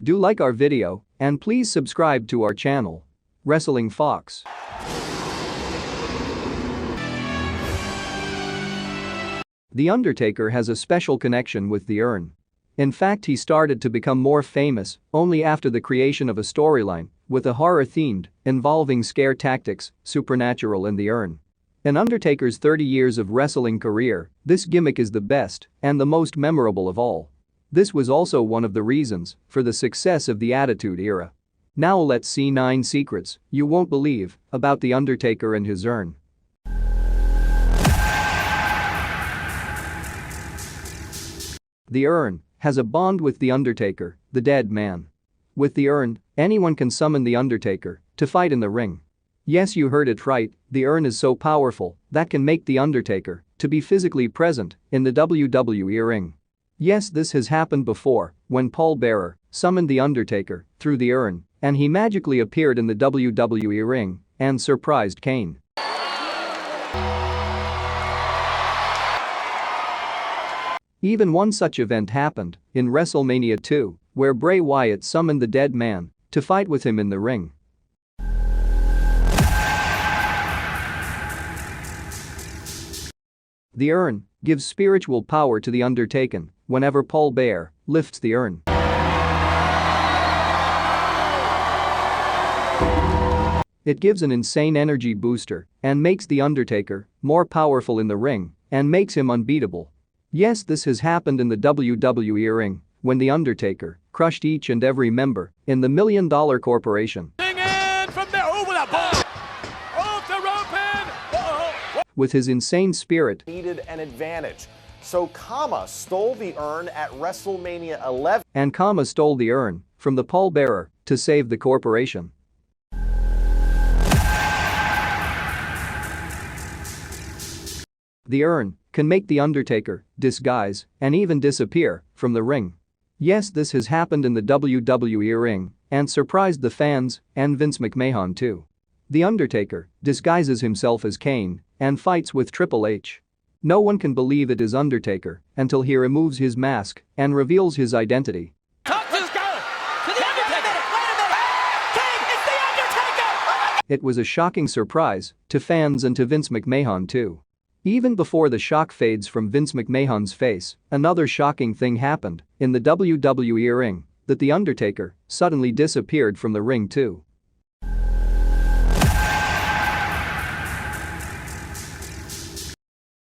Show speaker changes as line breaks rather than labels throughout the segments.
Do like our video and please subscribe to our channel. Wrestling Fox. The Undertaker has a special connection with the urn. In fact, he started to become more famous only after the creation of a storyline with a horror-themed, involving scare tactics, supernatural and the urn. In Undertaker's 30 years of wrestling career, this gimmick is the best and the most memorable of all. This was also one of the reasons for the success of the Attitude Era. Now let's see 9 secrets you won't believe about the Undertaker and his urn. The urn has a bond with the Undertaker, the dead man. With the urn, anyone can summon the Undertaker to fight in the ring. Yes, you heard it right, the urn is so powerful that can make the Undertaker to be physically present in the WWE ring. Yes, this has happened before when Paul Bearer summoned the Undertaker through the urn and he magically appeared in the WWE ring and surprised Kane. Even one such event happened in WrestleMania 2, where Bray Wyatt summoned the dead man to fight with him in the ring. The urn gives spiritual power to the Undertaker whenever Paul Bearer lifts the urn. It gives an insane energy booster and makes the Undertaker more powerful in the ring and makes him unbeatable. Yes, this has happened in the WWE ring when the Undertaker crushed each and every member in the $1 Million Corporation. With his insane spirit,
needed an advantage. So Kama stole the urn at WrestleMania 11.
And Kama stole the urn from the Paul Bearer to save the corporation. The urn can make the Undertaker disguise and even disappear from the ring. Yes, this has happened in the WWE ring and surprised the fans and Vince McMahon too. The Undertaker disguises himself as Kane and fights with Triple H. No one can believe it is Undertaker until he removes his mask and reveals his identity. It was a shocking surprise to fans and to Vince McMahon too. Even before the shock fades from Vince McMahon's face, another shocking thing happened in the WWE ring, that the Undertaker suddenly disappeared from the ring too.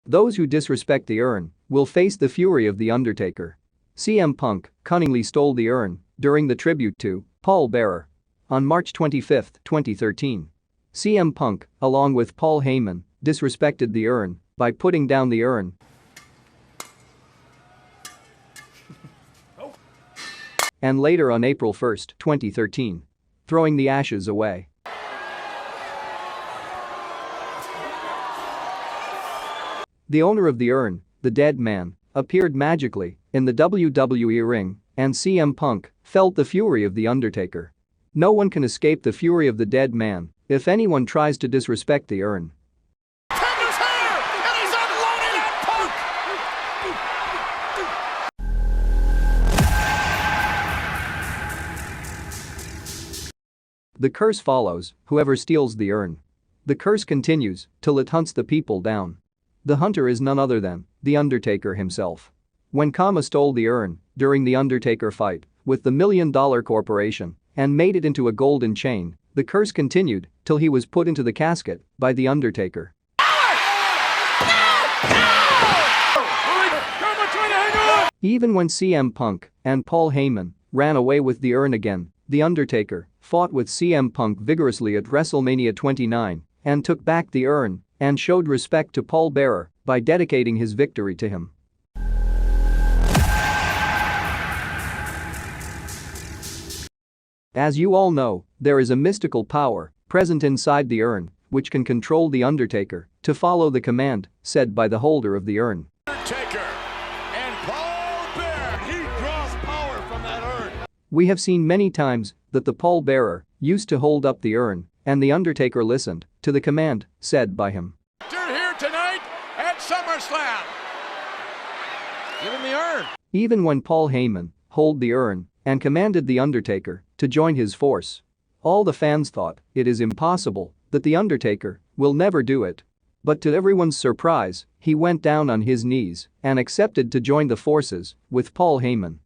Those who disrespect the urn will face the fury of the Undertaker. CM Punk cunningly stole the urn during the tribute to Paul Bearer. On March 25, 2013, CM Punk, along with Paul Heyman, disrespected the urn by putting down the urn and later on April 1, 2013, throwing the ashes away. The owner of the urn, the dead man, appeared magically in the WWE ring and CM Punk felt the fury of the Undertaker. No one can escape the fury of the dead man if anyone tries to disrespect the urn. The curse follows whoever steals the urn. The curse continues till it hunts the people down. The hunter is none other than the Undertaker himself. When Kama stole the urn during the Undertaker fight with the $1 Million Corporation and made it into a golden chain, the curse continued till he was put into the casket by the Undertaker. Even when CM Punk and Paul Heyman ran away with the urn again, the Undertaker fought with CM Punk vigorously at WrestleMania 29 and took back the urn and showed respect to Paul Bearer by dedicating his victory to him. As you all know, there is a mystical power present inside the urn which can control the Undertaker to follow the command said by the holder of the urn.
Undertaker and Paul Bearer, he draws power from that urn.
We have seen many times that the Paul Bearer used to hold up the urn and the Undertaker listened to the command said by him.
You're here tonight at SummerSlam. Give him the urn.
Even when Paul Heyman held the urn and commanded The Undertaker to join his force. All the fans thought it is impossible, that The Undertaker will never do it. But to everyone's surprise, he went down on his knees and accepted to join the forces with Paul Heyman.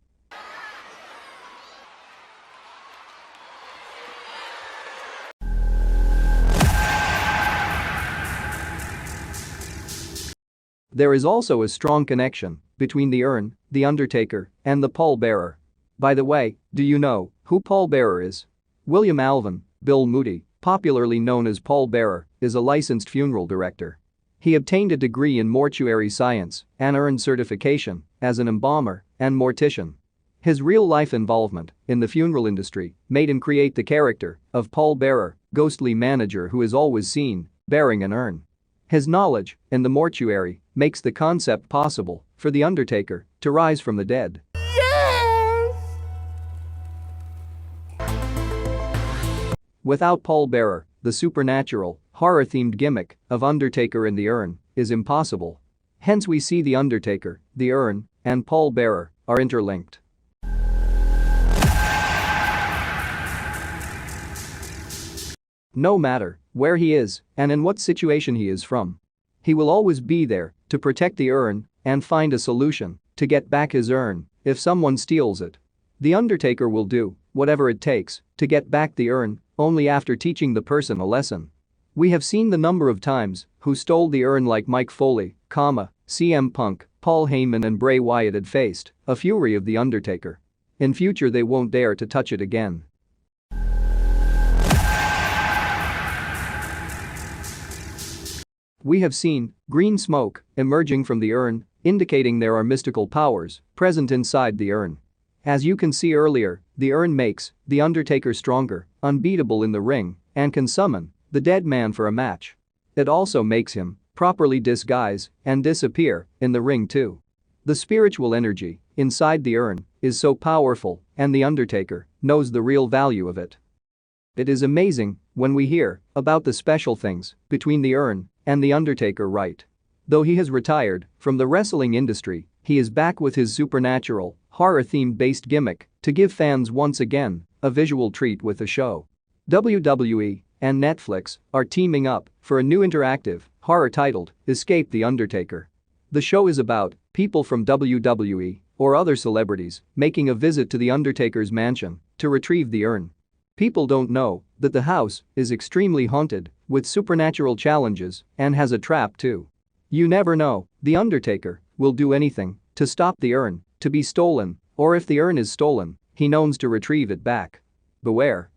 There is also a strong connection between the urn, The Undertaker, and the pallbearer. By the way, do you know who pallbearer is? William Alvin, Bill Moody, popularly known as pallbearer, is a licensed funeral director. He obtained a degree in mortuary science and earned certification as an embalmer and mortician. His real-life involvement in the funeral industry made him create the character of pallbearer, ghostly manager who is always seen bearing an urn. His knowledge in the mortuary makes the concept possible for The Undertaker to rise from the dead. Yes! Without pallbearer, the supernatural, horror-themed gimmick of Undertaker in the urn is impossible. Hence we see The Undertaker, the urn, and pallbearer are interlinked. No matter where he is and in what situation he is from, he will always be there to protect the urn and find a solution to get back his urn if someone steals it. The Undertaker will do whatever it takes to get back the urn only after teaching the person a lesson. We have seen the number of times who stole the urn like Mike Foley, CM Punk, Paul Heyman and Bray Wyatt had faced a fury of The Undertaker. In future they won't dare to touch it again. We have seen green smoke emerging from the urn, indicating there are mystical powers present inside the urn. As you can see earlier, the urn makes The Undertaker stronger, unbeatable in the ring, and can summon the dead man for a match. It also makes him properly disguise and disappear in the ring too. The spiritual energy inside the urn is so powerful, and The Undertaker knows the real value of it. It is amazing when we hear about the special things between the urn and The Undertaker, right? Though he has retired from the wrestling industry, he is back with his supernatural, horror-themed based gimmick to give fans once again a visual treat with the show. WWE and Netflix are teaming up for a new interactive horror titled Escape the Undertaker. The show is about people from WWE or other celebrities making a visit to The Undertaker's mansion to retrieve the urn. People don't know that the house is extremely haunted with supernatural challenges and has a trap too. You never know, The Undertaker will do anything to stop the urn to be stolen, or if the urn is stolen, he knows to retrieve it back. Beware.